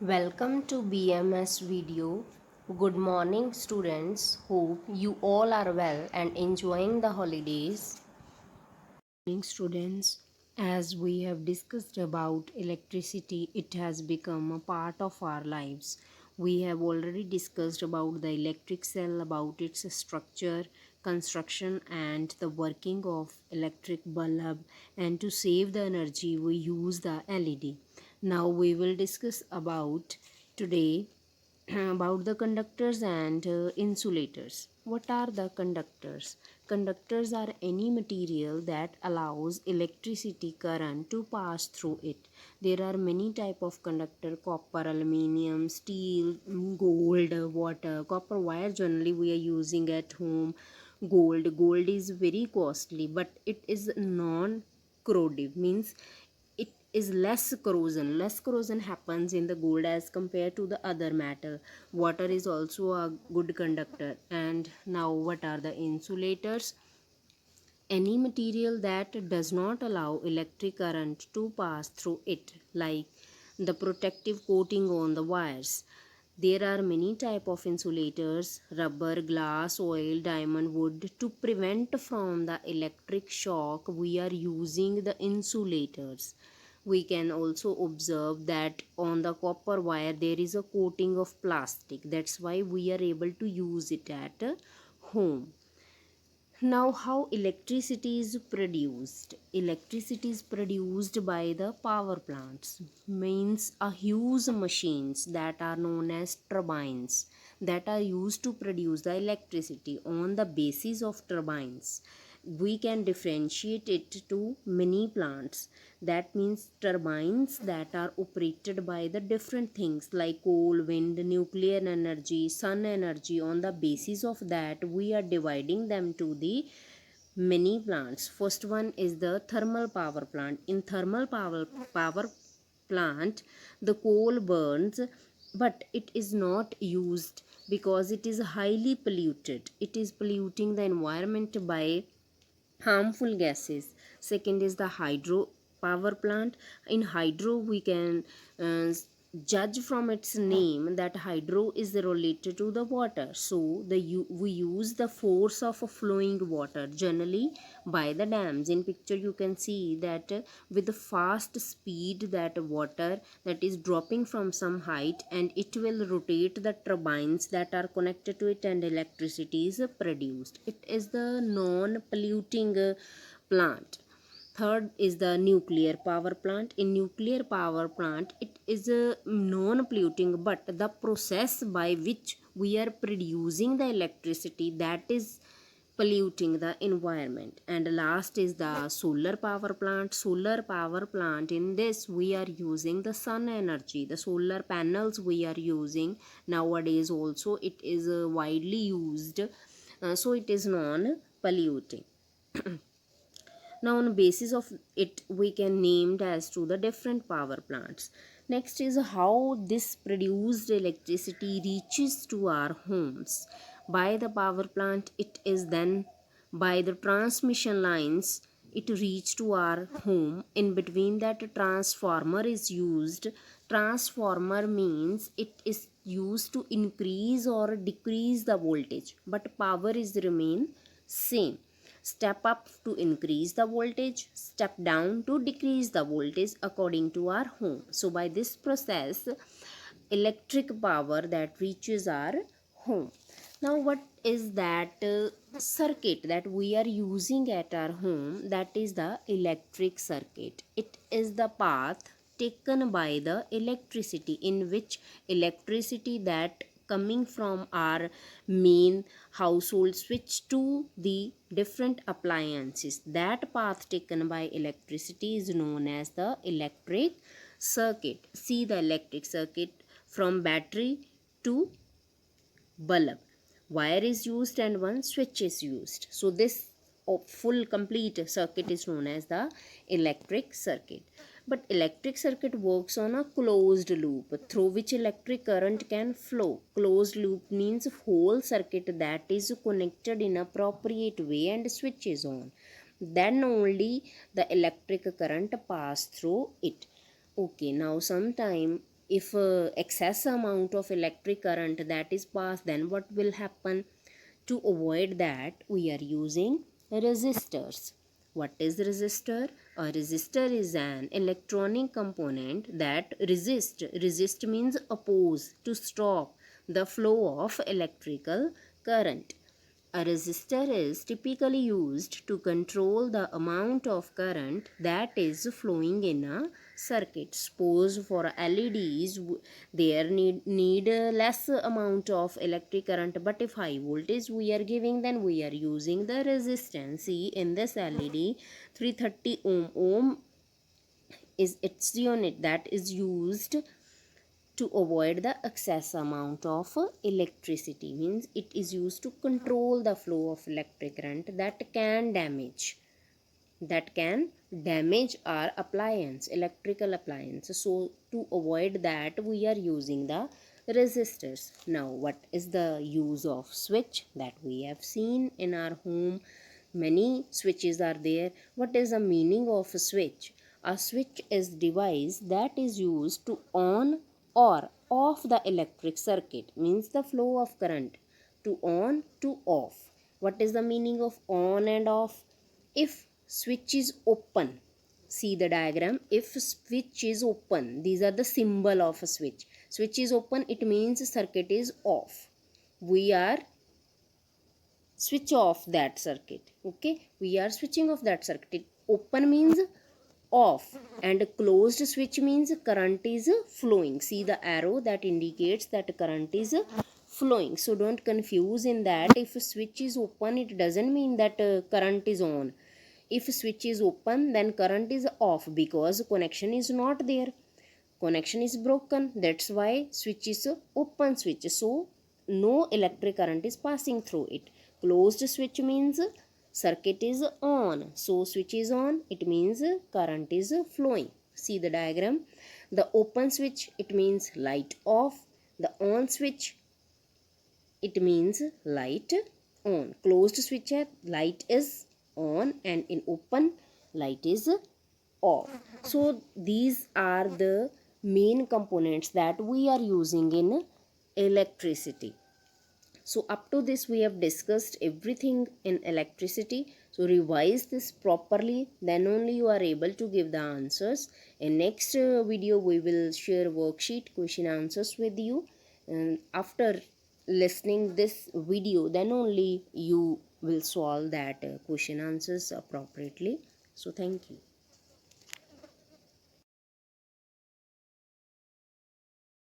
Welcome to BMS video. Good morning students. Hope you all are well and enjoying the holidays. Morning students, as we have discussed about electricity, it has become a part of our lives. We have already discussed about the electric cell, about its structure, construction and the working of electric bulb, and to save the energy we use the LED. Now we will discuss about today about the conductors and insulators. What are the conductors? Conductors are any material that allows electricity current to pass through it. There are many type of conductor: copper, aluminium, steel, gold, water. Copper wire generally we are using at home. Gold is very costly, but it is non corrosive, means it is less corrosion happens in the gold as compared to the other metal. Water is also a good conductor. And now what are the insulators? Any material that does not allow electric current to pass through it, like the protective coating on the wires. There are many type of insulators: rubber, glass, oil, diamond, wood. To prevent from the electric shock, we are using the insulators. We can also observe that on the copper wire there is a coating of plastic. That's why we are able to use it at home. Now, how electricity is produced? Electricity is produced by the power plants, means a huge machines that are known as turbines, that are used to produce the electricity. On the basis of turbines, we can differentiate it to many plants. That means turbines that are operated by the different things like coal, wind, nuclear energy, sun energy. On the basis of that, we are dividing them to the many plants. First one is the thermal power plant. In power plant, the coal burns, but it is not used because it is highly polluted. It is polluting the environment by harmful gases. Second is the hydro power plant. In hydro, we can uh, judge from its name that hydro is related to the water. So we use the force of a flowing water generally by the dams. In picture you can see that with the fast speed, that water that is dropping from some height, and it will rotate the turbines that are connected to it, and electricity is produced. It is the non polluting plant. Third is the nuclear power plant. In nuclear power plant, it is a non polluting, but the process by which we are producing the electricity, that is polluting the environment. And last is the solar power plant. Solar power plant, in this we are using the sun energy. The solar panels we are using nowadays also, it is widely used, so it is non polluting. Now on basis of it, we can named as to the different power plants. Next is how this produced electricity reaches to our homes. By the power plant, it is then by the transmission lines it reach to our home. In between that, transformer is used. Transformer means it is used to increase or decrease the voltage, but power is remain same. Step up to increase the voltage, step down to decrease the voltage according to our home. So by this process, electric power that reaches our home. Now what is that circuit that we are using at our home? That is the electric circuit. It is the path taken by the electricity, in which electricity that coming from our main household switch to the different appliances, that path taken by electricity is known as the electric circuit. See the electric circuit: from battery to bulb, wire is used and one switch is used. So this full complete circuit is known as the electric circuit. But electric circuit works on a closed loop through which electric current can flow. Closed loop means whole circuit that is connected in appropriate way and switch is on, then only the electric current pass through it. Okay, now sometime if excess amount of electric current that is passed, then what will happen? To avoid that, we are using resistors. What is resistor? A resistor is an electronic component that resist means oppose, to stop the flow of electrical current. A resistor is typically used to control the amount of current that is flowing in a circuit. Suppose for LEDs, there need less amount of electric current, but if high voltage we are giving, then we are using the resistance. See, in this LED, 330 ohm is its unit that is used to avoid the excess amount of electricity. Means it is used to control the flow of electric current that can damage our appliance, electrical appliance. So to avoid that, we are using the resistors. Now what is the use of switch? That we have seen in our home, many switches are there. What is the meaning of a switch? A switch is device that is used to on or off the electric circuit, means the flow of current, to on to off. What is the meaning of on and off? If switch is open, see the diagram, if switch is open, these are the symbol of a switch. Switch is open, it means circuit is off. We are switch off that circuit. Okay, we are switching off that circuit. Open means off, and closed switch means current is flowing. See the arrow that indicates that current is flowing. So don't confuse in that. If switch is open, it doesn't mean that current is on. If switch is open, then current is off, because connection is not there, connection is broken. That's why switch is a open switch, so no electric current is passing through it. Closed switch means circuit is on, so switch is on, it means current is flowing. See the diagram. The open switch, it means light off. The on switch, it means light on. Closed switch, light is on, and in open, light is off. So these are the main components that we are using in electricity. So up to this we have discussed everything in electricity. So revise this properly, then only you are able to give the answers. In next video we will share worksheet question answers with you, and after listening this video, then only you will solve that question answers appropriately. So thank you.